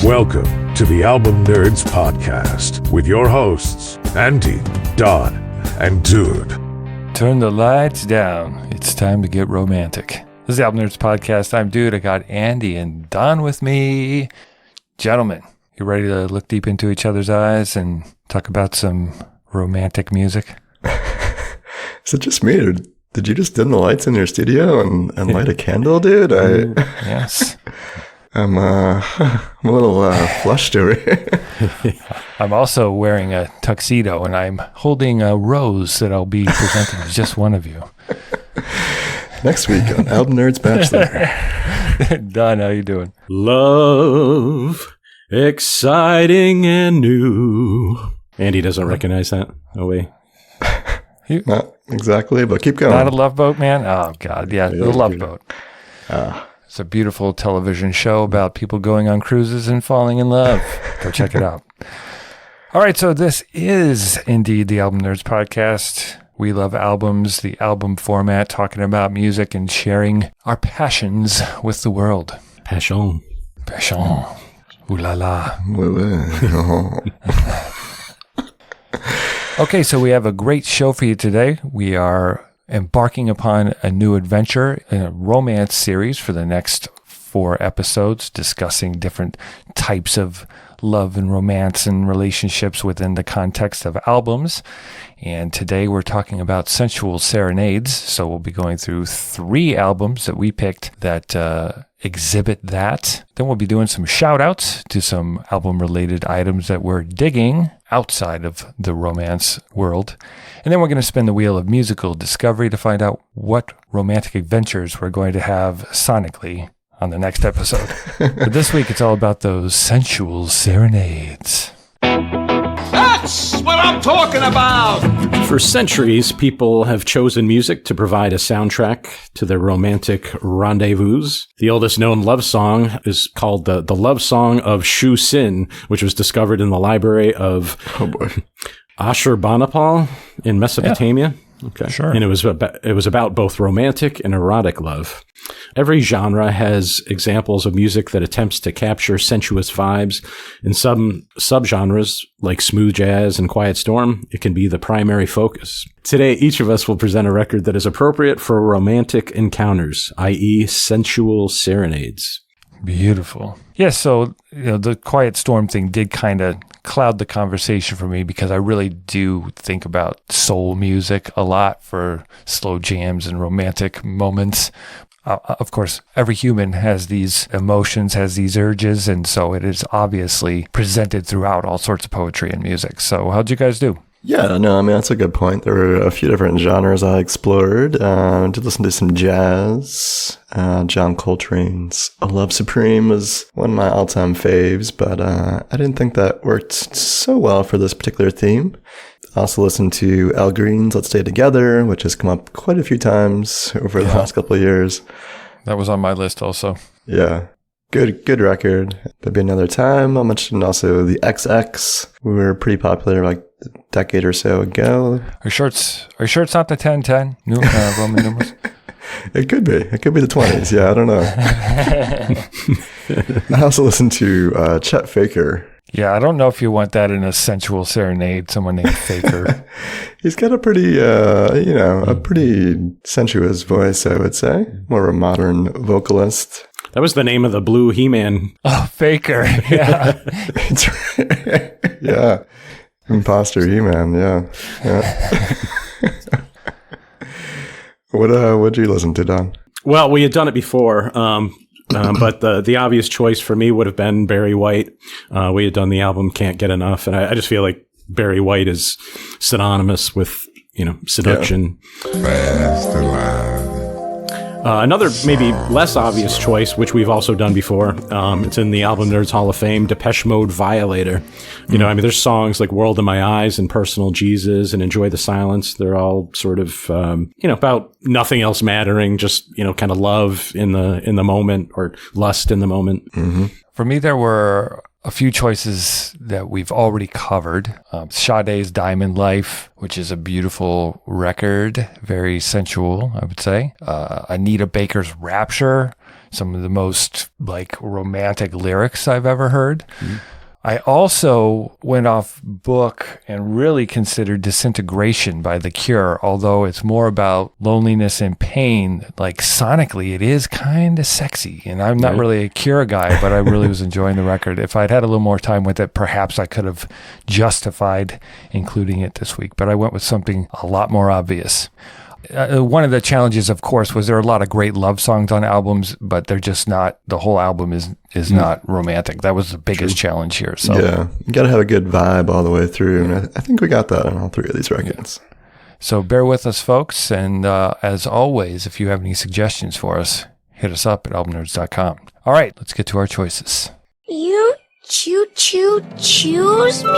Welcome to the Album Nerds Podcast with your hosts, Andy, Don, and Dude. Turn the lights down. It's time to get romantic. This is the Album Nerds Podcast. I'm Dude. I got Andy and Don with me. Gentlemen, you ready to look deep into each other's eyes and talk about some romantic music? Is it just me, or did you just dim the lights in your studio and light a candle, dude? Yes. I'm a little flushed over here. I'm also wearing a tuxedo, and I'm holding a rose that I'll be presenting to just one of you. Next week on Album Nerds Bachelor. Don, how you doing? Love, exciting and new. Andy doesn't recognize that. Oh, wait. Not exactly, but keep going. Not a Love Boat, man? Oh, God. Yeah, The Love Boat. It's a beautiful television show about people going on cruises and falling in love. Go check it out. All right, so this is indeed the Album Nerds Podcast. We love albums, the album format, talking about music and sharing our passions with the world. Passion. Passion. Ooh la la. Okay, so we have a great show for you today. We are embarking upon a new adventure in a romance series for the next 4 episodes, discussing different types of love and romance and relationships within the context of albums. And today we're talking about Sensual Serenades. So we'll be going through 3 albums that we picked that exhibit that. Then we'll be doing some shout outs to some album related items that we're digging outside of the romance world. And then we're going to spin the wheel of musical discovery to find out what romantic adventures we're going to have sonically on the next episode. But this week it's all about those sensual serenades. That's what I'm talking about! For centuries, people have chosen music to provide a soundtrack to their romantic rendezvous. The oldest known love song is called the Love Song of Shu Sin, which was discovered in the library of Ashurbanipal in Mesopotamia. Yeah. Okay. Sure. And it was about both romantic and erotic love. Every genre has examples of music that attempts to capture sensuous vibes. In some subgenres, like smooth jazz and quiet storm, it can be the primary focus. Today, each of us will present a record that is appropriate for romantic encounters, i.e. sensual serenades. Beautiful. Yeah, so the quiet storm thing did kind of cloud the conversation for me because I really do think about soul music a lot for slow jams and romantic moments. Of course, every human has these emotions, has these urges, and so it is obviously presented throughout all sorts of poetry and music. So how'd you guys do? Yeah, no, I mean, that's a good point. There were a few different genres I explored. Did listen to some jazz. John Coltrane's A Love Supreme was one of my all-time faves, but I didn't think that worked so well for this particular theme. I also listened to Al Green's Let's Stay Together, which has come up quite a few times over the last couple of years. That was on my list also. Yeah. Good record. Maybe another time. I mentioned also the XX. We were pretty popular like a decade or so ago. Are you sure it's not the 1010 Roman numerals? It could be. It could be the 20s. Yeah, I don't know. I also listened to Chet Faker. Yeah, I don't know if you want that in a sensual serenade, someone named Faker. He's got a pretty, a pretty sensuous voice, I would say. More of a modern vocalist. That was the name of the blue He-Man. Oh, Faker. Yeah. It's right. Yeah. Imposter He-Man. Yeah. What'd you listen to, Don? Well, we had done it before, but the obvious choice for me would have been Barry White. We had done the album Can't Get Enough, and I just feel like Barry White is synonymous with, seduction. Yeah. Fast alive. Another maybe less obvious choice, which we've also done before, it's in the Album Nerds Hall of Fame, Depeche Mode Violator. There's songs like World in My Eyes and Personal Jesus and Enjoy the Silence. They're all sort of, about nothing else mattering, just, kind of love in the moment or lust in the moment. Mm-hmm. For me, there were a few choices that we've already covered. Sade's Diamond Life, which is a beautiful record, very sensual, I would say. Anita Baker's Rapture, some of the most like romantic lyrics I've ever heard. Mm-hmm. I also went off book and really considered Disintegration by The Cure, although it's more about loneliness and pain. Like sonically, it is kind of sexy. And I'm not really a Cure guy, but I really was enjoying the record. If I'd had a little more time with it, perhaps I could have justified including it this week. But I went with something a lot more obvious. One of the challenges, of course, was there are a lot of great love songs on albums, but they're just not, the whole album is not romantic. That was the biggest challenge here. So yeah, you got to have a good vibe all the way through. And I think we got that on all three of these records. Yeah. So bear with us, folks. And as always, if you have any suggestions for us, hit us up at albumnerds.com. All right, let's get to our choices. You choose me?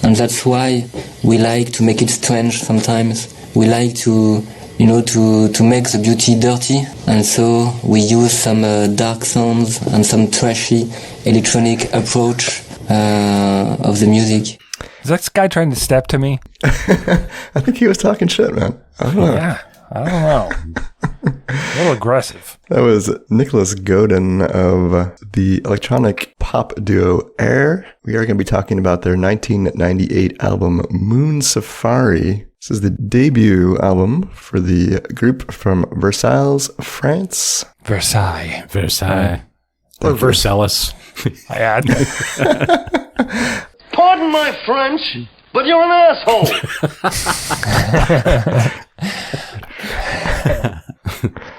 And that's why we like to make it strange sometimes. We like to make the beauty dirty. And so we use some dark sounds and some trashy electronic approach of the music. Is that guy trying to step to me? I think he was talking shit, man. I don't know. Yeah, I don't know. A little aggressive. That was Nicholas Godin of the electronic pop duo Air. We are going to be talking about their 1998 album Moon Safari. This is the debut album for the group from Versailles, France. Versailles. Or Versailles. I add. Pardon my French, but you're an asshole.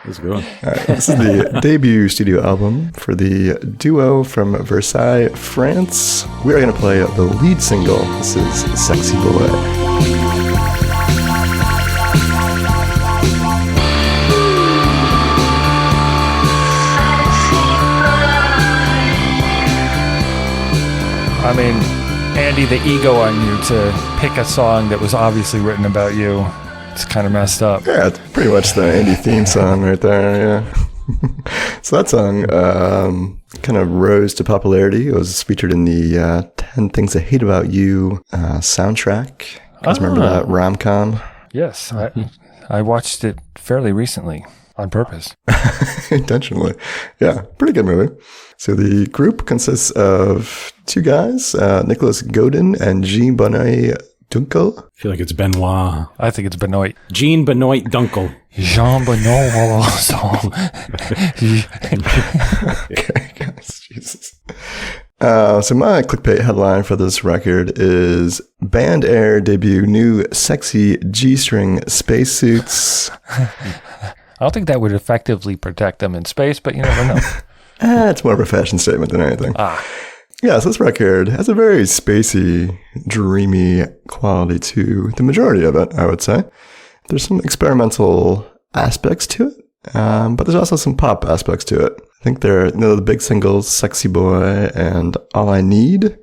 That's a good one. All right, this is the debut studio album for the duo from Versailles, France. We are going to play the lead single. This is Sexy Boy. I mean, Andy, the ego on you to pick a song that was obviously written about you. It's kind of messed up. Yeah, it's pretty much the Andy theme song right there, yeah. So that song kind of rose to popularity. It was featured in the 10 Things I Hate About You soundtrack. You guys remember that rom-com? Yes, I watched it fairly recently on purpose. Intentionally. Yeah, pretty good movie. So the group consists of two guys, Nicholas Godin and Jean Bonnet Dunkel. I feel like it's Benoit. I think it's Benoit. Jean Benoit Dunkel. Jean Benoit. Okay, guys, Jesus. So my clickbait headline for this record is Band Air debut new sexy G-string spacesuits. I don't think that would effectively protect them in space, but you never know. It's more of a fashion statement than anything. Yeah, so this record has a very spacey, dreamy quality to the majority of it, I would say. There's some experimental aspects to it, but there's also some pop aspects to it. I think they're, the big singles, Sexy Boy and All I Need,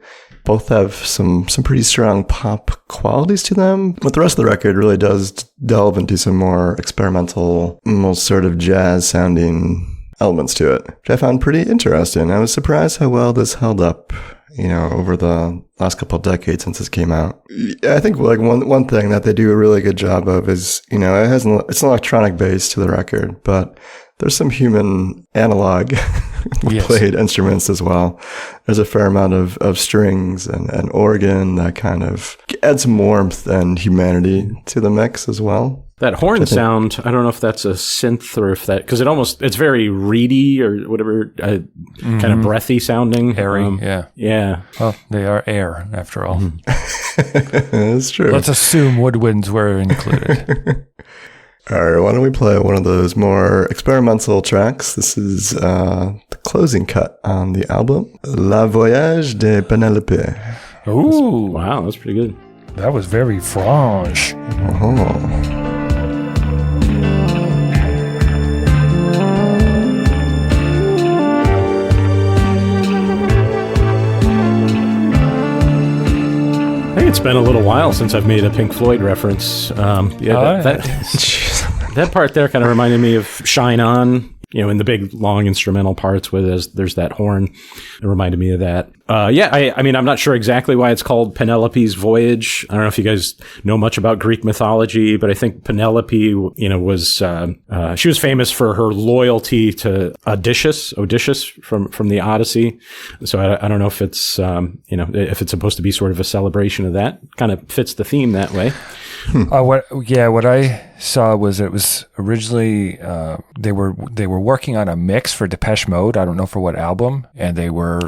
both have some pretty strong pop qualities to them. But the rest of the record really does delve into some more experimental, almost sort of jazz-sounding elements to it, which I found pretty interesting. I was surprised how well this held up, over the last couple of decades since this came out. I think like one thing that they do a really good job of is, it's an electronic base to the record, but there's some human analog played instruments as well. There's a fair amount of strings and organ that kind of adds some warmth and humanity to the mix as well. That horn sound, I don't know if that's a synth or if that, because it's very reedy or whatever, kind of breathy sounding. Airy, yeah. Yeah. Well, they are air, after all. That's true. Let's assume woodwinds were included. All right, why don't we play one of those more experimental tracks? This is the closing cut on the album, La Voyage de Penelope. Ooh. Wow, that's pretty good. That was very French. Oh. I think it's been a little while since I've made a Pink Floyd reference. Jeez. That part there kind of reminded me of Shine On, in the big, long instrumental parts where there's that horn. It reminded me of that. I mean, I'm not sure exactly why it's called Penelope's Voyage. I don't know if you guys know much about Greek mythology, but I think Penelope, was, she was famous for her loyalty to Odysseus from the Odyssey. So I don't know if it's, if it's supposed to be sort of a celebration of that. Kind of fits the theme that way. What I saw was it was originally they were working on a mix for Depeche Mode. I don't know for what album, and they were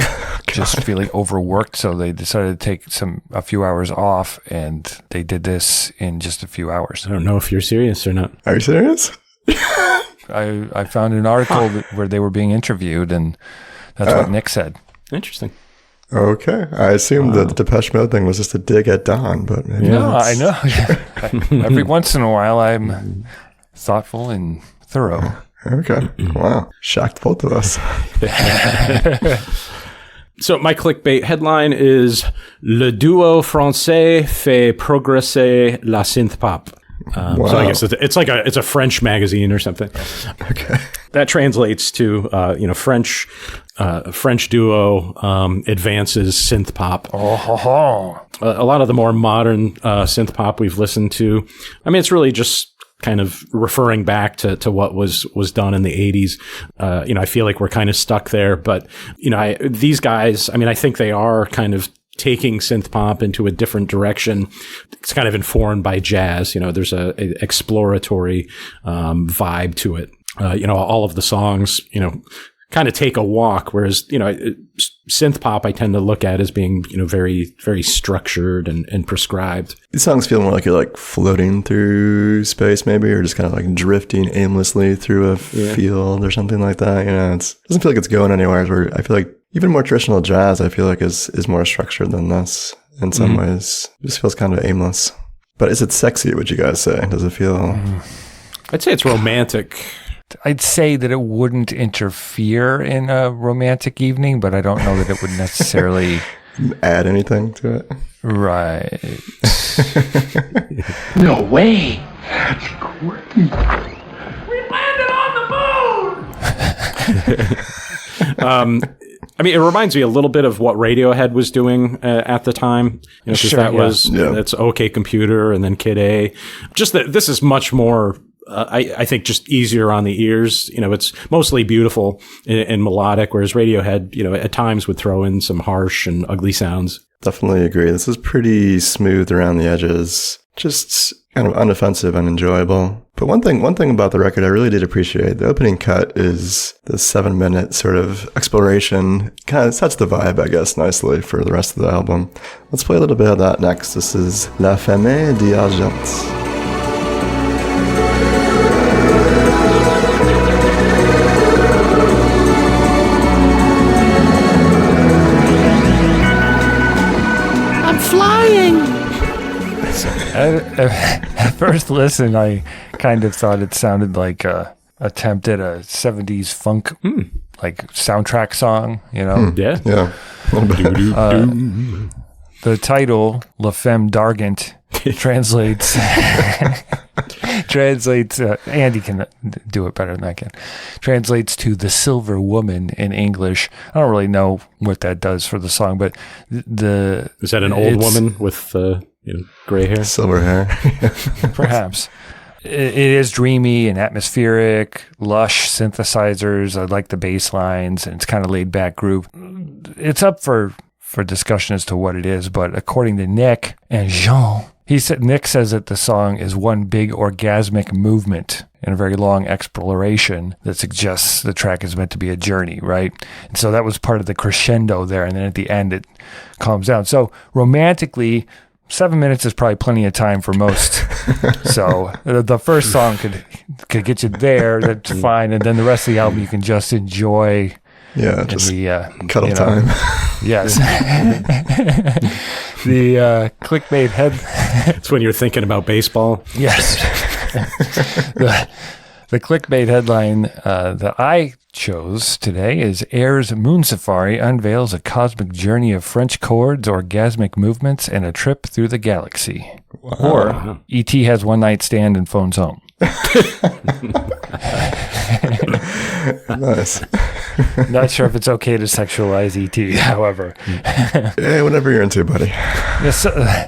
just feeling overworked, so they decided to take a few hours off, and they did this in just a few hours. I don't know if you're serious or not. Are you serious? I found an article where they were being interviewed, and that's what Nick said. Interesting. Okay. I assumed that the Depeche Mode thing was just a dig at Don, but maybe no, I know. Every once in a while, I'm thoughtful and thorough. Okay. Wow. Shocked both of us. So my clickbait headline is Le duo français fait progresser la synth pop. Wow. So I guess it's a French magazine or something. Okay. That translates to French duo advances synth pop. A lot of the more modern synth pop we've listened to. I mean, it's really just kind of referring back to what was done in the 80s. I feel like we're kind of stuck there, but these guys, I mean, I think they are kind of taking synth pop into a different direction. It's kind of informed by jazz. There's a exploratory vibe to it. All of the songs, kind of take a walk, whereas, synth pop I tend to look at as being, very, very structured and prescribed. These songs feel more like you're like floating through space maybe, or just kind of like drifting aimlessly through a field or something like that. It doesn't feel like it's going anywhere, where I feel like even more traditional jazz, I feel like is more structured than this in some ways. It just feels kind of aimless. But is it sexy, would you guys say? Does it feel... I'd say it's romantic. I'd say that it wouldn't interfere in a romantic evening, but I don't know that it would necessarily add anything to it. Right. No way. That's great. We landed on the moon. I mean, it reminds me a little bit of what Radiohead was doing at the time. Because that's OK Computer and then Kid A. Just that this is much more... I think just easier on the ears. It's mostly beautiful and melodic, whereas Radiohead, at times would throw in some harsh and ugly sounds. Definitely agree. This is pretty smooth around the edges, just kind of unoffensive and enjoyable. But one thing about the record I really did appreciate, the opening cut is the 7-minute sort of exploration. Kind of sets the vibe, I guess, nicely for the rest of the album. Let's play a little bit of that next. This is La Femme d'Argent. At first listen, I kind of thought it sounded like a attempt at a 70s funk like soundtrack song, Yeah. The title, La Femme d'Argent, translates, Andy can do it better than I can, translates to the silver woman in English. I don't really know what that does for the song, but is that an old woman with gray hair? Silver hair. Perhaps. It is dreamy and atmospheric, lush synthesizers. I like the bass lines, and it's kind of laid back groove. It's up for discussion as to what it is, but according to Nick and Jean, Nick says that the song is one big orgasmic movement and a very long exploration that suggests the track is meant to be a journey, right? And so that was part of the crescendo there, and then at the end it calms down. So romantically, 7 minutes is probably plenty of time for most. So the first song could get you there, that's fine, and then the rest of the album you can just enjoy. Yeah, just cuddle time. Yes. The clickbait head. It's when you're thinking about baseball. Yes. The clickbait headline that I chose today is Air's Moon Safari unveils a cosmic journey of French chords, orgasmic movements, and a trip through the galaxy. Wow. Or E.T. has one night stand and phones home. Nice. Not sure if it's okay to sexualize E.T., however. Hey, whatever you're into, buddy. Yeah,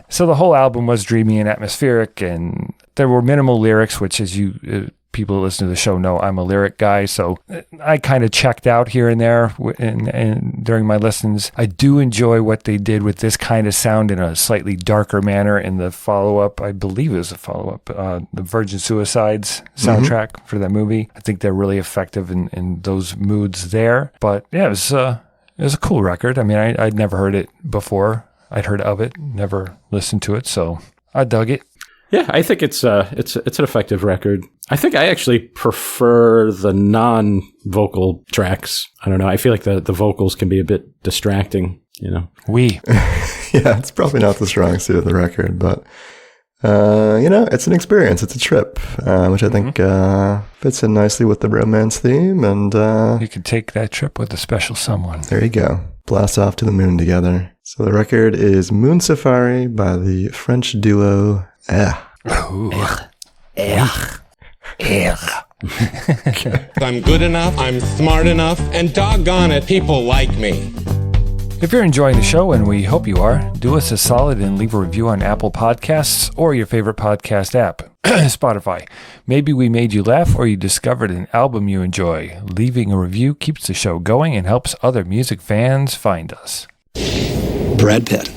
so the whole album was dreamy and atmospheric, and there were minimal lyrics, which, as you people who listen to the show know, I'm a lyric guy, so I kind of checked out here and there and during my listens. I do enjoy what they did with this kind of sound in a slightly darker manner in the follow-up. I believe it was a follow-up, the Virgin Suicides soundtrack for that movie. I think they're really effective in those moods there. But yeah, it was a cool record. I mean, I'd never heard it before. I'd heard of it, never listened to it, so I dug it. Yeah, I think it's an effective record. I think I actually prefer the non-vocal tracks. I don't know. I feel like the vocals can be a bit distracting, you know. Yeah, it's probably not the strong suit of the record, but it's an experience. It's a trip, which I think fits in nicely with the romance theme. And you could take that trip with a special someone. There you go. Blast off to the moon together. So the record is Moon Safari by the French duo I'm good enough, I'm smart enough, and doggone it, people like me. If you're enjoying the show, and we hope you are, do us a solid and leave a review on Apple Podcasts or your favorite podcast app, Spotify. Maybe we made you laugh or you discovered an album you enjoy. Leaving a review keeps the show going and helps other music fans find us. Brad Pitt,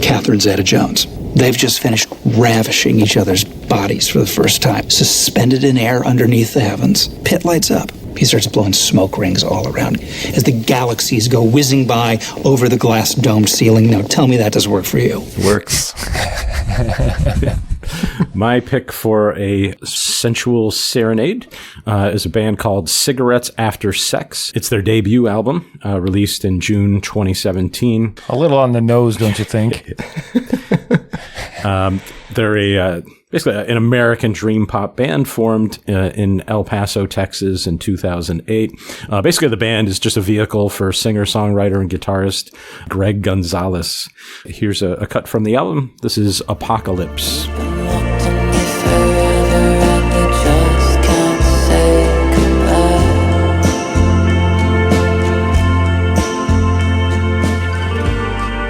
Catherine Zeta-Jones. They've just finished ravishing each other's bodies for the first time, suspended in air underneath the heavens. Pitt lights up. He starts blowing smoke rings all around as the galaxies go whizzing by over the glass domed ceiling. Now tell me that does work for you. Works. My pick for a sensual serenade is a band called Cigarettes After Sex. It's their debut album, released in June 2017. A little on the nose, don't you think? They're basically an American dream pop band formed in El Paso, Texas in 2008. Basically, the band is just a vehicle for singer-songwriter and guitarist Greg Gonzalez. Here's a cut from the album. This is Apocalypse.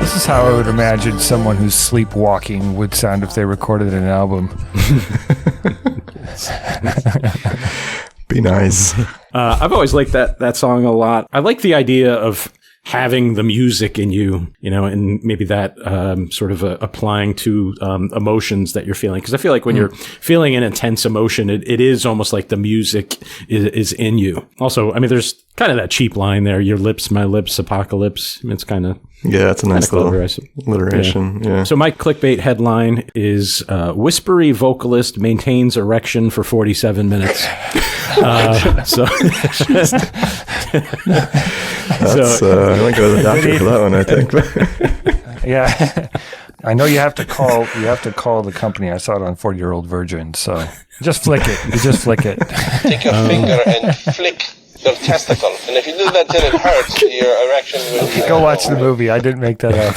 This is how I would imagine someone who's sleepwalking would sound if they recorded an album. Be nice. I've always liked that song a lot. I like the idea of having the music in you, and maybe that sort of applying to emotions that you're feeling. Because I feel like when you're feeling an intense emotion, it is almost like the music is in you. Also, I mean, there's kind of that cheap line there, your lips, my lips, apocalypse. I mean, it's kind of... Yeah, it's a nice little clever, alliteration. Yeah. So my clickbait headline is whispery vocalist maintains erection for 47 minutes. I might go to the doctor for that one, I think. Yeah. I know you have to call the company. I saw it on 40-Year-Old Virgin, so just flick it. You just flick it. Take your finger and flick your testicle, and if you do that till it hurts, your erection will... Go watch the movie. I didn't make that up.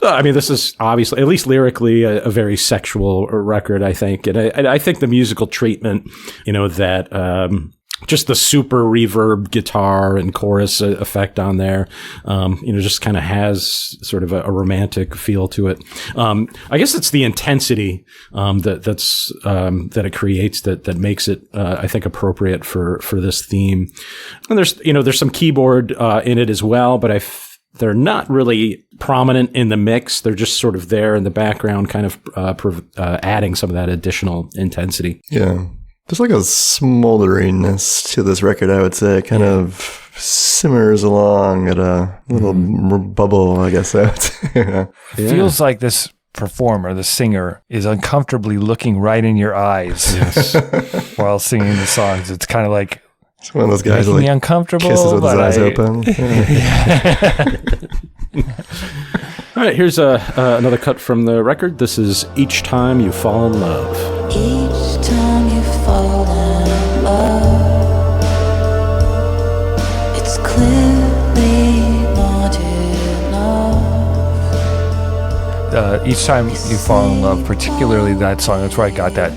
I mean, this is obviously, at least lyrically, a very sexual record, I think. And I think the musical treatment, that just the super reverb guitar and chorus effect on there, just kind of has sort of a romantic feel to it. I guess it's the intensity that it creates that makes it, I think, appropriate for this theme. And there's some keyboard in it as well, but they're not really prominent in the mix. They're just sort of there in the background, kind of adding some of that additional intensity. Yeah. There's like a smolderiness to this record, I would say. It kind of simmers along at a little bubble, I guess I would say. It feels like this performer, the singer, is uncomfortably looking right in your eyes while singing the songs. It's kind of like... It's one of those guys who uncomfortable, kisses with his eyes open. All right, here's another cut from the record. This is Each Time You Fall in Love. Each time you fall in love, it's clearly not enough. Each Time You Fall in Love, particularly that song, that's where I got that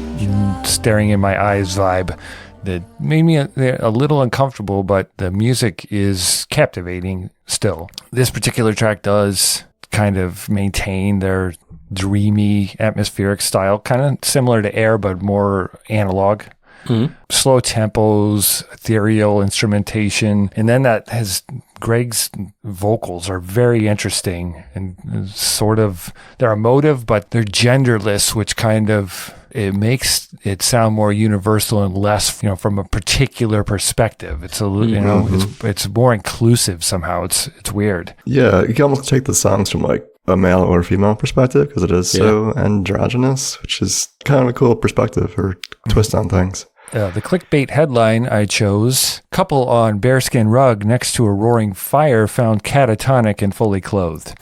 staring in my eyes vibe that made me a little uncomfortable, but the music is captivating still. This particular track does kind of maintain their dreamy atmospheric style, kind of similar to Air, but more analog. Mm-hmm. Slow tempos, ethereal instrumentation, and then that has Greg's vocals are very interesting and sort of, they're emotive, but they're genderless, which kind of, it makes it sound more universal and less, from a particular perspective. It's it's more inclusive somehow. It's weird. Yeah, you can almost take the songs from like a male or female perspective because it is so androgynous, which is kind of a cool perspective or twist on things. The clickbait headline I chose, couple on bearskin rug next to a roaring fire found catatonic and fully clothed.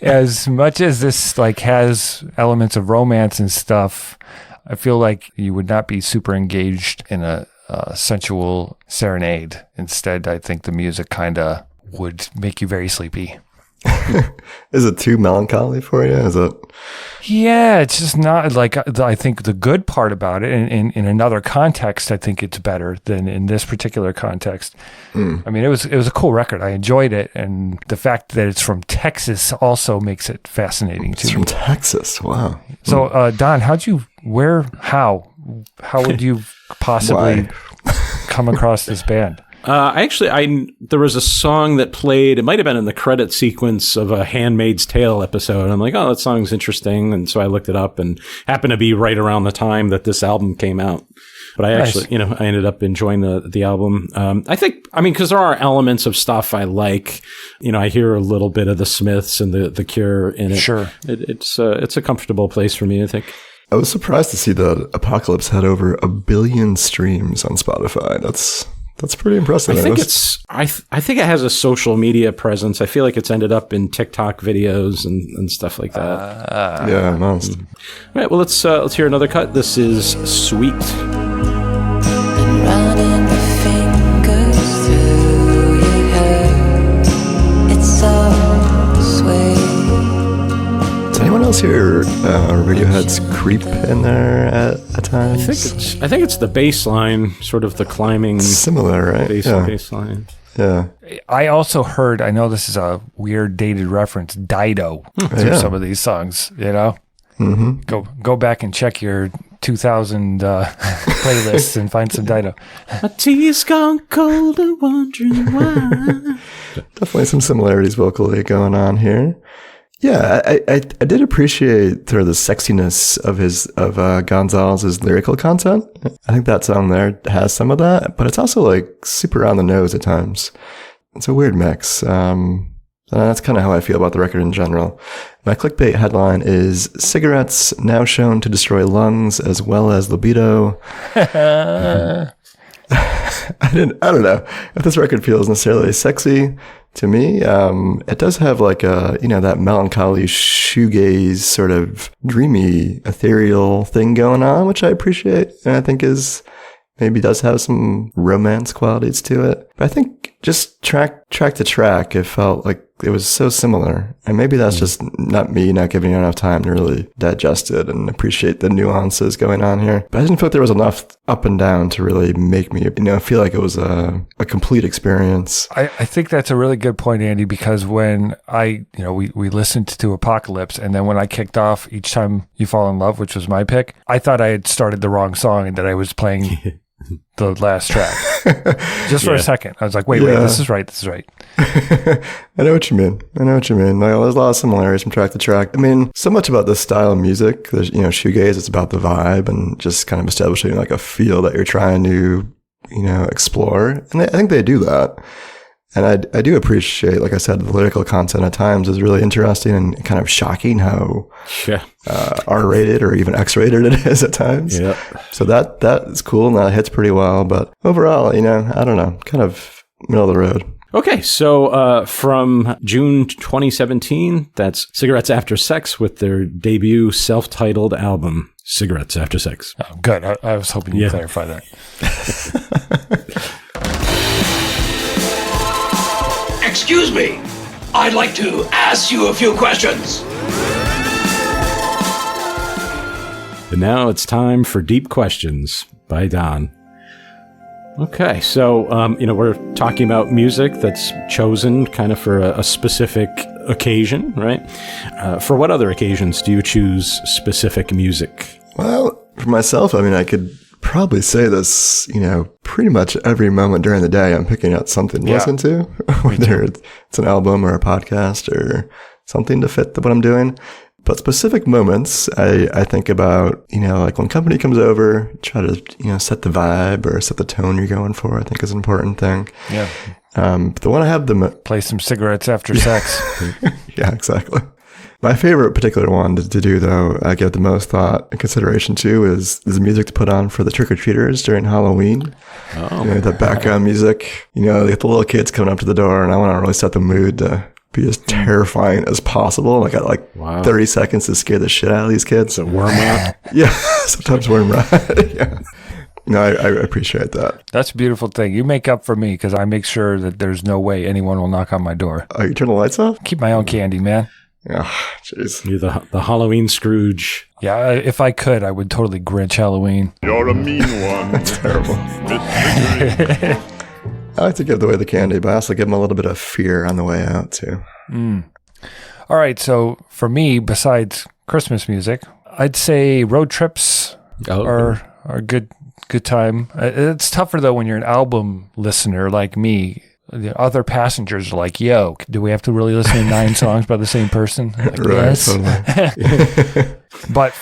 As much as this like has elements of romance and stuff, I feel like you would not be super engaged in a sensual serenade. Instead, I think the music kind of would make you very sleepy. Is it too melancholy for you? Is it? Yeah, it's just not like, I think the good part about it, in another context, I think it's better than in this particular context. I mean, it was a cool record. I enjoyed it. And the fact that it's from Texas also makes it fascinating too. It's from Texas. Wow. So, Don, how would you possibly come across this band? There was a song that played, it might have been in the credit sequence of a Handmaid's Tale episode. I'm like, oh, that song's interesting. And so I looked it up and happened to be right around the time that this album came out. But I actually, I ended up enjoying the album. Because there are elements of stuff I like. I hear a little bit of the Smiths and the Cure in it. Sure. It's a comfortable place for me, I think. I was surprised to see that Apocalypse had over 1 billion streams on Spotify. That's pretty impressive. I think it has a social media presence. I feel like it's ended up in TikTok videos and stuff like that. Yeah, nice. All right, well let's hear another cut. This is Sweet. And running the fingers through your hair, it's so sweet. Does anyone else hear Radiohead's Creep in there at times? I think it's the bass line, sort of the climbing. Similar, right? Bass line. Yeah. I also heard, I know this is a weird dated reference, Dido through some of these songs, Mm-hmm. Go back and check your 2000 playlists and find some Dido. My tea's gone cold and wondering why. Definitely some similarities vocally going on here. Yeah, I did appreciate sort of the sexiness of Gonzalez's lyrical content. I think that song there has some of that, but it's also like super on the nose at times. It's a weird mix. And that's kind of how I feel about the record in general. My clickbait headline is cigarettes now shown to destroy lungs as well as libido. I don't know if this record feels necessarily sexy. To me, it does have like that melancholy shoegaze sort of dreamy, ethereal thing going on, which I appreciate. And I think maybe does have some romance qualities to it. But I think just track to track, it felt like it was so similar. And maybe that's just not giving you enough time to really digest it and appreciate the nuances going on here. But I didn't feel like there was enough up and down to really make me, feel like it was a complete experience. I think that's a really good point, Andy, because when we listened to Apocalypse, and then when I kicked off Each Time You Fall in Love, which was my pick, I thought I had started the wrong song and that I was playing the last track. Just for a second. I was like, wait, this is right. I know what you mean. Like, there's a lot of similarities from track to track. I mean, so much about this style of music, there's, shoegaze, it's about the vibe and just kind of establishing like a feel that you're trying to, explore. And I think they do that. And I do appreciate, like I said, the lyrical content at times is really interesting and kind of shocking how R-rated or even X-rated it is at times. Yeah. So that is cool and that hits pretty well. But overall, I don't know, kind of middle of the road. Okay, so from June 2017, that's Cigarettes After Sex with their debut self-titled album, Cigarettes After Sex. Oh, good. I was hoping you'd clarify that. Excuse me. I'd like to ask you a few questions. And now it's time for Deep Questions by Don. Okay, so, we're talking about music that's chosen kind of for a specific occasion, right? For what other occasions do you choose specific music? Well, for myself, I could probably say this, pretty much every moment during the day I'm picking out something to listen to, whether it's an album or a podcast or something to fit what I'm doing. But specific moments, I think about, like when company comes over, try to, set the vibe or set the tone you're going for, I think is an important thing. Yeah. The one I have play some cigarettes after sex. Yeah, exactly. My favorite particular one to do, though, I give the most thought and consideration to is the music to put on for the trick-or-treaters during Halloween. Oh. The background music, they get the little kids coming up to the door, and I want to really set the mood to be as terrifying as possible. I got 30 seconds to scare the shit out of these kids. So worm rot? Yeah, sometimes worm rot. Yeah. No, I appreciate that. That's a beautiful thing. You make up for me because I make sure that there's no way anyone will knock on my door. Oh, you turn the lights off? Keep my own candy, man. Yeah, jeez. You're the Halloween Scrooge. Yeah, if I could, I would totally Grinch Halloween. You're a mean one. That's terrible. I like to give away the candy, but I also give them a little bit of fear on the way out, too. All right, so for me, besides Christmas music, I'd say road trips are a good time. It's tougher, though, when you're an album listener like me. The other passengers are like, yo, do we have to really listen to 9 songs by the same person? Like, Right, yes. totally. But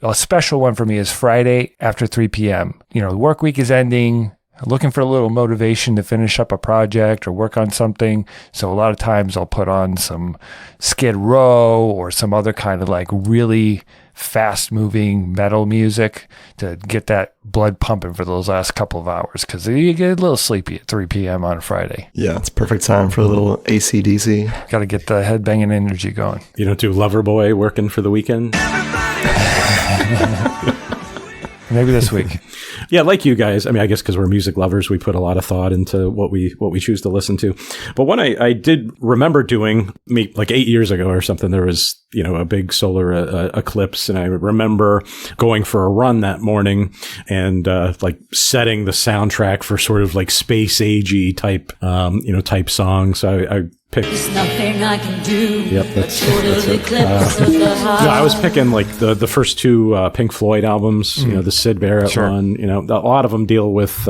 a special one for me is Friday after 3 p.m. The work week is ending. Looking for a little motivation to finish up a project or work on something. So a lot of times I'll put on some Skid Row or some other kind of like really fast moving metal music to get that blood pumping for those last couple of hours. Cause you get a little sleepy at 3 p.m. on a Friday. Yeah, it's perfect time for a little AC/DC. Got to get the headbanging energy going. You don't do Loverboy working for the weekend? Maybe this week. Yeah, like you guys. I guess because we're music lovers, we put a lot of thought into what we choose to listen to. But one I did remember doing, like 8 years ago or something, there was, a big solar eclipse. And I remember going for a run that morning and like setting the soundtrack for sort of like space agey type, type songs. So I picked. There's nothing I can do. Yep, that's it. I was picking like the first 2 Pink Floyd albums, the Syd Barrett one. A lot of them deal with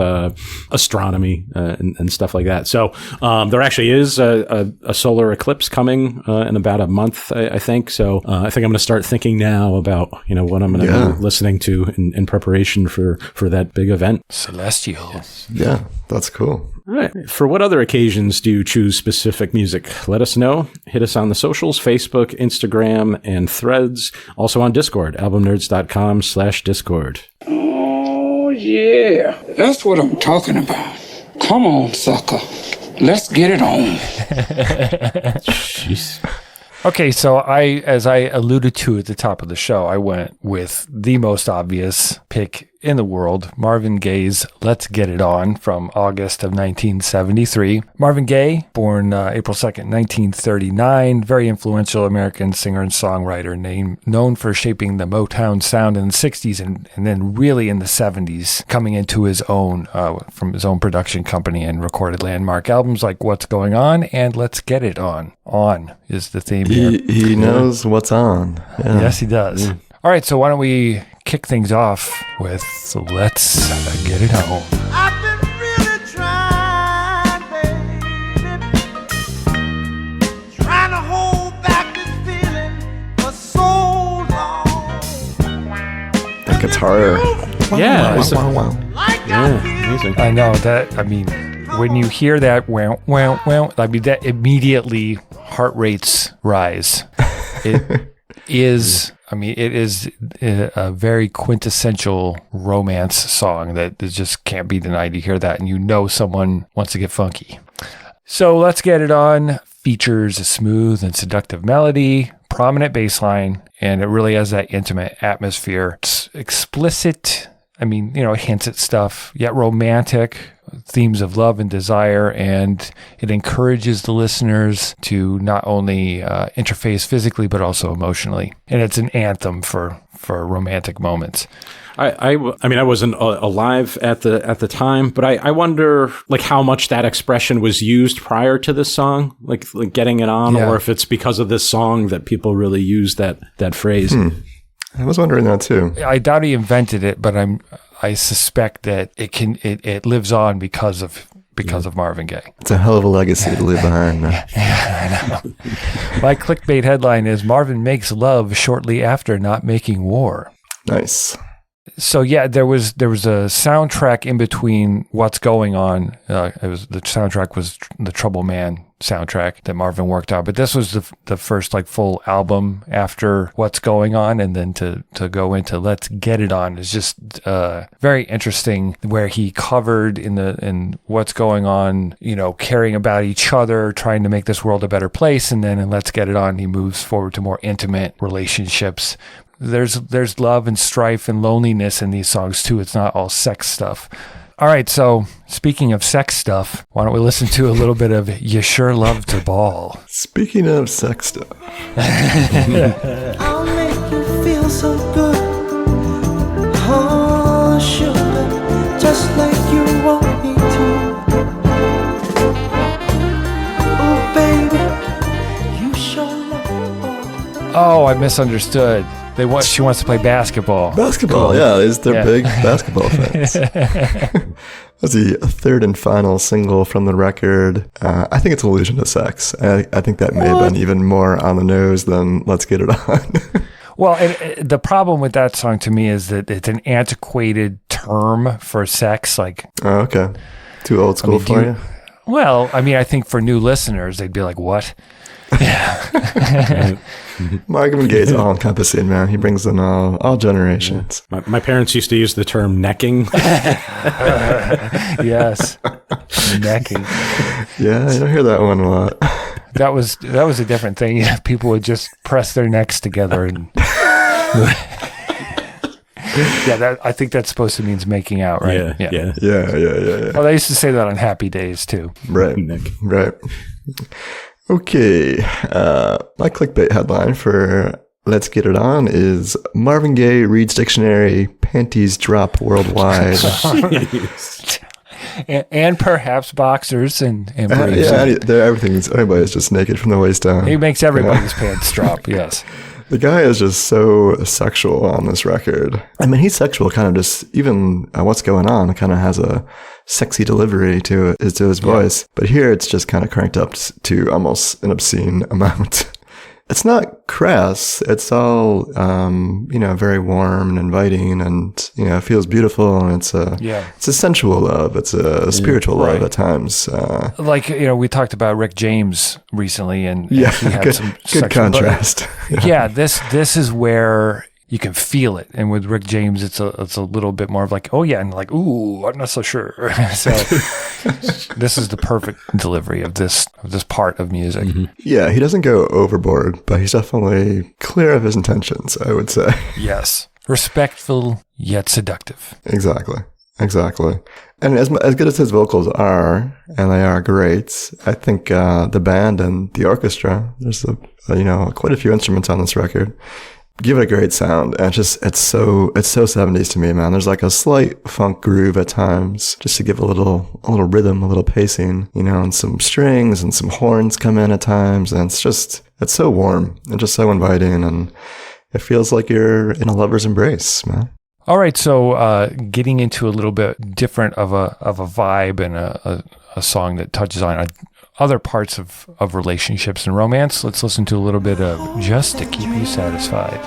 astronomy and stuff like that. So there actually is a solar eclipse coming in about a month, I think. So I think I'm going to start thinking now about what I'm going to be listening to in preparation for that big event. Celestial. Yes. Yeah, that's cool. All right. For what other occasions do you choose specific music? Let us know. Hit us on the socials, Facebook, Instagram, and Threads. Also on Discord, albumnerds.com/Discord. Oh, yeah. That's what I'm talking about. Come on, sucker. Let's get it on. Jeez. Okay, so as I alluded to at the top of the show, I went with the most obvious pick in the world, Marvin Gaye's Let's Get It On from August of 1973. Marvin Gaye, born April 2nd, 1939, very influential American singer and songwriter, known for shaping the Motown sound in the 60s and then really in the 70s, coming into his own from his own production company and recorded landmark albums like What's Going On and Let's Get It On. On is the theme here. He knows what's on. Yeah. Yes, he does. All right, so why don't we kick things off with Let's Get It On. I've been really trying, baby, trying to hold back this feeling for so long. That guitar. Yeah. Amazing. I know that. I mean, when you hear that, wow, that immediately heart rates rise. It is. It is a very quintessential romance song that just can't be denied. You hear that and someone wants to get funky. So Let's Get It On features a smooth and seductive melody, prominent bass line, and it really has that intimate atmosphere. It's explicit I mean, it hints at stuff, yet romantic, themes of love and desire, and it encourages the listeners to not only interface physically, but also emotionally. And it's an anthem for romantic moments. I mean, I wasn't alive at the time, but I wonder like how much that expression was used prior to this song, like getting it on, or if it's because of this song that people really use that phrase. I was wondering that too. I doubt he invented it, but I suspect that it lives on because of Marvin Gaye. It's a hell of a legacy to leave behind. I know. My clickbait headline is Marvin makes love shortly after not making war. Nice. So yeah, there was a soundtrack in between What's Going On. The soundtrack was the Trouble Man soundtrack that Marvin worked on, but this was the first like full album after What's Going On, and then to go into Let's Get It On is just very interesting. Where he covered in What's Going On, caring about each other, trying to make this world a better place, and then in Let's Get It On, he moves forward to more intimate relationships. There's love and strife and loneliness in these songs too. It's not all sex stuff. All right, so speaking of sex stuff, why don't we listen to a little bit of You Sure Love to Ball. Speaking of sex stuff. I'll make you feel so good. Oh, sugar, just like you want me to. Oh, baby, you sure love to ball. Oh, I misunderstood. She wants to play basketball. Basketball, cool. yeah. They're big basketball fans. That's the third and final single from the record. I think it's Allusion to Sex. I think that may have been even more on the nose than Let's Get It On. Well, the problem with that song to me is that it's an antiquated term for sex. Like, oh, okay. Too old school for you? Well, I mean, I think for new listeners, they'd be like, what? Yeah. Marvin Gaye's all encompassing, man. He brings in all generations. My parents used to use the term necking. Yes, necking. Yeah, I don't hear that one a lot. That was a different thing. People would just press their necks together and. Yeah, I think that's supposed to mean making out, right? Yeah. Well, they used to say that on Happy Days too. Right. Right. Okay, my clickbait headline for Let's Get It On is Marvin Gaye reads dictionary, panties drop worldwide. and perhaps boxers and briefs. Everybody's just naked from the waist down. He makes everybody's pants drop, yes. The guy is just so sexual on this record. I mean, he's sexual kind of just, even What's Going On kind of has a sexy delivery to his voice. But here it's just kind of cranked up to almost an obscene amount. It's not crass. It's all, very warm and inviting, and, it feels beautiful. And it's a sensual love. It's a spiritual love at times. We talked about Rick James recently, and he had some good contrast. This is where you can feel it. And with Rick James, it's a little bit more of like, oh yeah, and like, ooh, I'm not so sure. So this is the perfect delivery of this part of music. Mm-hmm. Yeah, he doesn't go overboard, but he's definitely clear of his intentions, I would say. Yes. Respectful yet seductive. Exactly. And as good as his vocals are, and they are great, I think the band and the orchestra, there's quite a few instruments on this record, give it a great sound. And it's so 70s to me, man. There's like a slight funk groove at times, just to give a little rhythm, a little pacing, and some strings and some horns come in at times. And it's so warm and just so inviting, and it feels like you're in a lover's embrace, man. All right, so getting into a little bit different of a vibe and a song that touches on other parts of relationships and romance. Let's listen to a little bit of Just to Keep You Satisfied.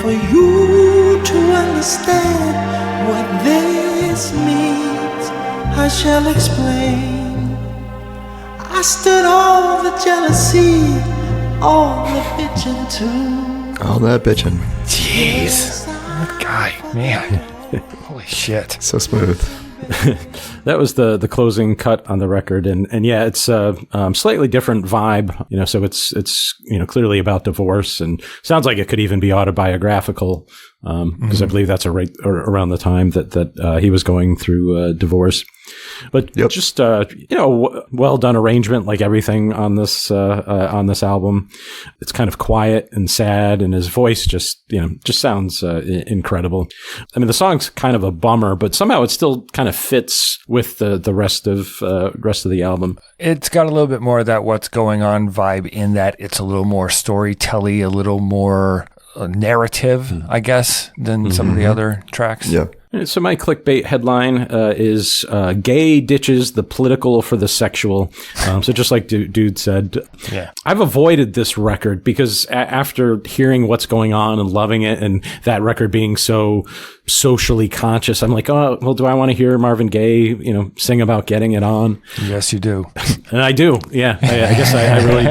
For you to understand what this means, I shall explain. I stood all the jealousy, all the bitching too. All that bitching. Jeez. That guy, man. Holy shit. So smooth. That was the closing cut on the record, and yeah, it's a slightly different vibe, so it's clearly about divorce, and sounds like it could even be autobiographical, because I believe that's around the time that he was going through divorce. But just well done arrangement, like everything on this album. It's kind of quiet and sad, and his voice just sounds incredible. I mean, the song's kind of a bummer, but somehow it still kind of fits with the rest of the album. It's got a little bit more of that what's going on vibe in that it's a little more storytelly, a little more narrative, I guess, than some of the other tracks. Yeah. So my clickbait headline is Gaye ditches the political for the sexual. So just like Dude said, I've avoided this record because after hearing what's going on and loving it, and that record being so socially conscious, I'm like, oh, well, do I want to hear Marvin Gaye, sing about getting it on? Yes, you do. And I do. Yeah. I guess I really,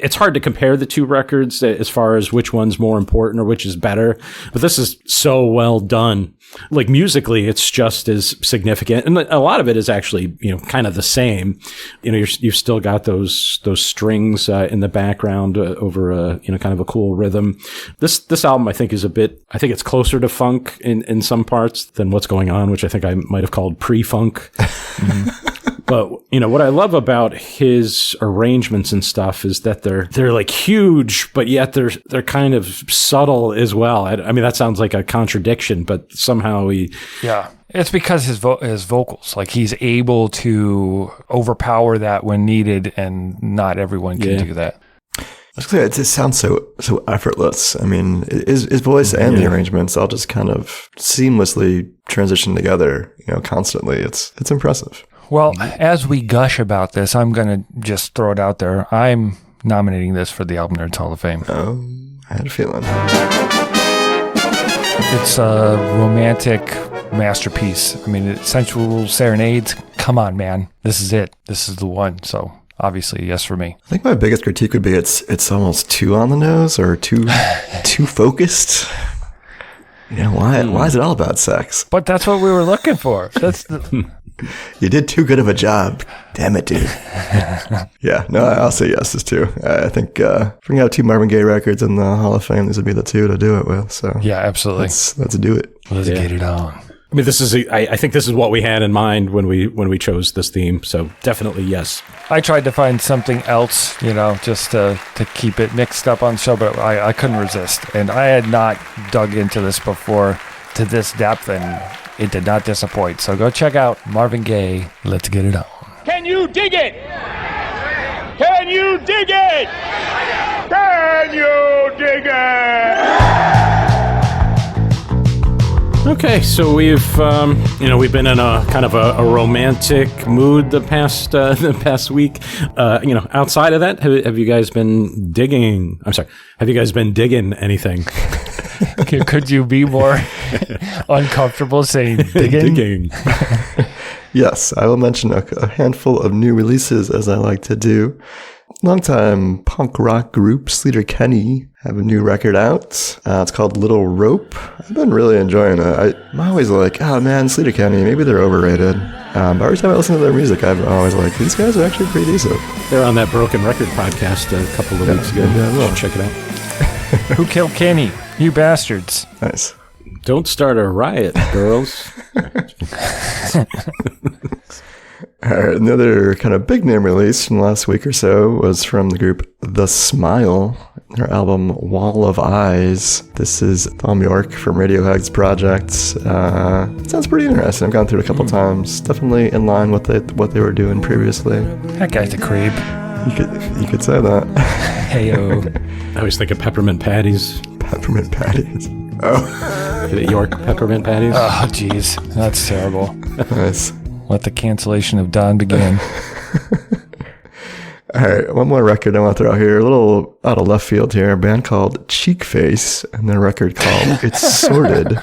it's hard to compare the two records as far as which one's more important or which is better, but this is so well done. Like musically, it's just as significant, and a lot of it is actually, kind of the same. You've still got those strings in the background over a kind of a cool rhythm. This album, I think, I think it's closer to funk in some parts than what's going on, which I think I might have called pre-funk. But, what I love about his arrangements and stuff is that they're like huge, but yet they're kind of subtle as well. I mean, that sounds like a contradiction, but somehow Yeah. It's because his vocals, like he's able to overpower that when needed, and not everyone can do that. It just sounds so effortless. I mean, his voice and the arrangements all just kind of seamlessly transition together, constantly. It's impressive. Well, as we gush about this, I'm going to just throw it out there. I'm nominating this for the Album Nerds Hall of Fame. Oh, I had a feeling. It's a romantic masterpiece. I mean, Sensual, Serenades. Come on, man. This is it. This is the one. So obviously, yes for me. I think my biggest critique would be it's almost too on the nose or too focused. Why is it all about sex? But that's what we were looking for. You did too good of a job. Damn it, dude. Yeah, no, I'll say yes too. I think bring out 2 Marvin Gaye records in the Hall of Fame, these would be the 2 to do it with. So yeah, absolutely. Let's do it. Let's get it on. I mean, I think this is what we had in mind when we chose this theme. So definitely yes. I tried to find something else, just to keep it mixed up on the show, but I couldn't resist. And I had not dug into this before to this depth, and it did not disappoint. So go check out Marvin Gaye. Let's get it on. Can you dig it? Can you dig it? Can you dig it? Okay, so we've been in a kind of a romantic mood the past week. Outside of that, have you guys been digging? I'm sorry, have you guys been digging anything? Could you be more uncomfortable saying digging? Yes, I will mention a handful of new releases, as I like to do. Longtime punk rock group Sleater-Kinney have a new record out. It's called Little Rope. I've been really enjoying it. I'm always like, oh man, Sleater-Kinney, maybe they're overrated. But every time I listen to their music, I'm always like, these guys are actually pretty decent. They're on that Broken Record podcast a couple of weeks ago. Yeah, check it out. Who killed Kenny? You bastards. Nice. Don't start a riot, girls. All right, another kind of big name release from last week or so was from the group The Smile, their album Wall of Eyes. This is Thom Yorke from Radiohead's project. It sounds pretty interesting. I've gone through it a couple times. Definitely in line with what they were doing previously. That guy's a creep. You could say that. Heyo. I always think of peppermint patties. Peppermint patties. Oh. York peppermint patties. Oh, jeez. That's terrible. Nice. Let the cancellation of Don begin. All right, one more record I want to throw out here. A little out of left field here. A band called Cheek Face and their record called It's Sorted.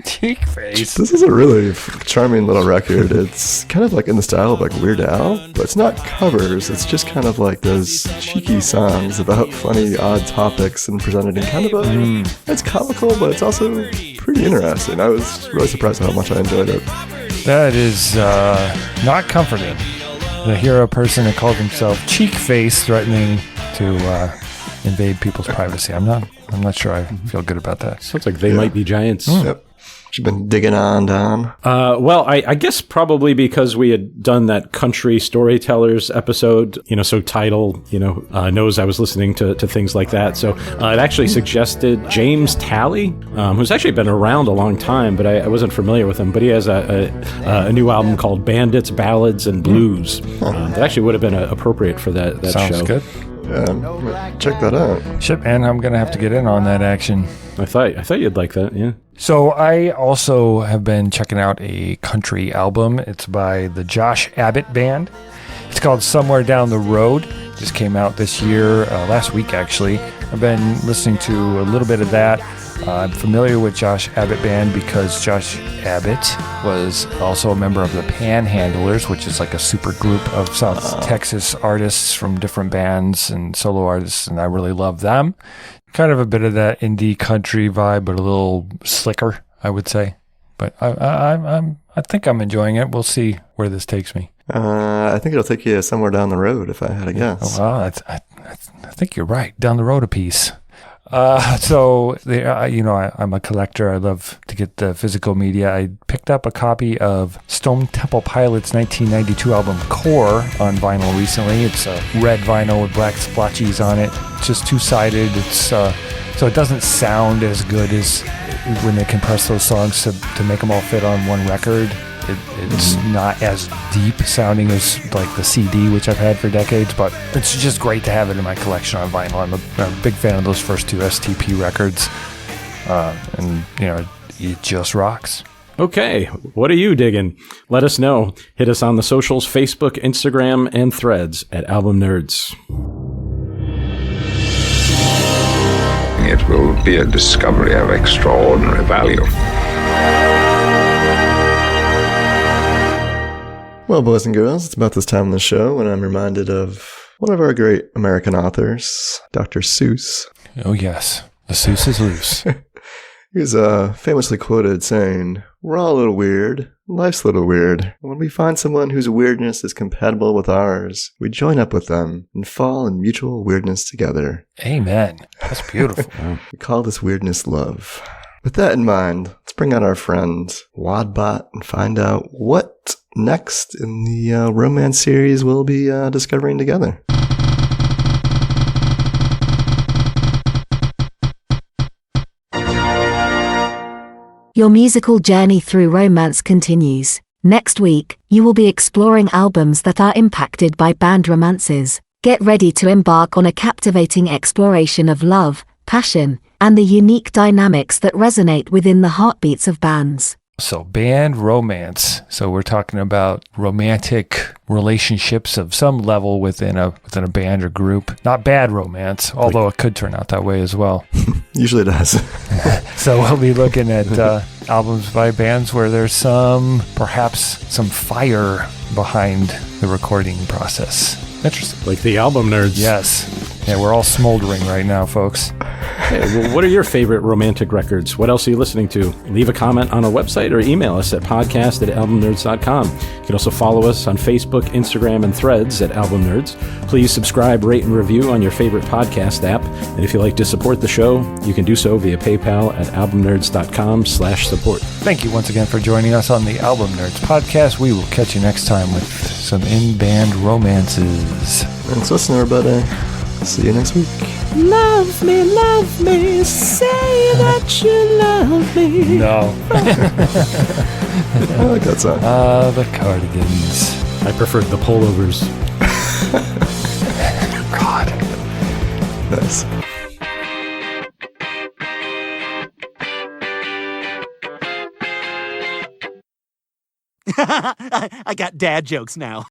Cheek Face. This is a really charming little record. It's kind of like in the style of like Weird Al, but it's not covers. It's just kind of like those cheeky songs about funny, odd topics and presented in kind of a... It's comical, but it's also pretty interesting. I was really surprised at how much I enjoyed it. That is not comforting to hear a person that calls himself Cheek Face threatening to invade people's privacy. I'm not sure I feel good about that. Sounds like they might be giants. Yep. You've been digging on, Don? Well, I guess probably because we had done that country storytellers episode, so Tidal, knows I was listening to things like that. So it actually suggested James Talley, who's actually been around a long time, but I wasn't familiar with him. But he has a new album called Bandits, Ballads, and Blues. That actually would have been appropriate for that Sounds show. Good. Yeah, check that out. Shit, man, I'm going to have to get in on that action. I thought you'd like that, yeah. So I also have been checking out a country album. It's by the Josh Abbott Band. It's called Somewhere Down the Road. Just came out this year, last week actually. I've been listening to a little bit of that. I'm familiar with Josh Abbott Band because Josh Abbott was also a member of the Panhandlers, which is like a super group of South Texas artists from different bands and solo artists, and I really love them. Kind of a bit of that indie country vibe, but a little slicker, I would say. But I think I'm enjoying it. We'll see where this takes me. I think it'll take you somewhere down the road, if I had to guess. Oh, well, I think you're right. Down the road a piece. I'm a collector. I love to get the physical media. I picked up a copy of Stone Temple Pilots' 1992 album Core on vinyl recently. It's a red vinyl with black splotches on it. It's just two-sided. It's so it doesn't sound as good as when they compress those songs to make them all fit on one record. It's not as deep sounding as like the CD, which I've had for decades, but it's just great to have it in my collection on vinyl. I'm a big fan of those first two STP records, and it just rocks. Okay, what are you digging? Let us know. Hit us on the socials, Facebook, Instagram, and Threads at Album Nerds. It will be a discovery of extraordinary value. Well, boys and girls, it's about this time in the show when I'm reminded of one of our great American authors, Dr. Seuss. Oh, yes. The Seuss is loose. He was famously quoted saying, "We're all a little weird. Life's a little weird. And when we find someone whose weirdness is compatible with ours, we join up with them and fall in mutual weirdness together." Amen. That's beautiful. We call this weirdness love. With that in mind, let's bring out our friend Wadbot and find out what next in the romance series we'll be discovering together. Your musical journey through romance continues. Next week, you will be exploring albums that are impacted by band romances. Get ready to embark on a captivating exploration of love, passion, and the unique dynamics that resonate within the heartbeats of bands. So band romance. So we're talking about romantic relationships of some level within a band or group. Not bad romance, although it could turn out that way as well. Usually it does. So we'll be looking at albums by bands where there's perhaps some fire behind the recording process. Interesting. Like the Album Nerds. Yes. Yeah, we're all smoldering right now, folks. Hey, well, what are your favorite romantic records? What else are you listening to? Leave a comment on our website or email us at podcast@albumnerds.com. You can also follow us on Facebook, Instagram, and Threads at Album Nerds. Please subscribe, rate, and review on your favorite podcast app. And if you'd like to support the show, you can do so via PayPal at albumnerds.com/support. Thank you once again for joining us on the Album Nerds podcast. We will catch you next time with some in-band romances. Thanks for listening, everybody. See you next week. Love me, say that you love me. No. I like that song. The Cardigans. I preferred the Pullovers. God. Nice. I got dad jokes now.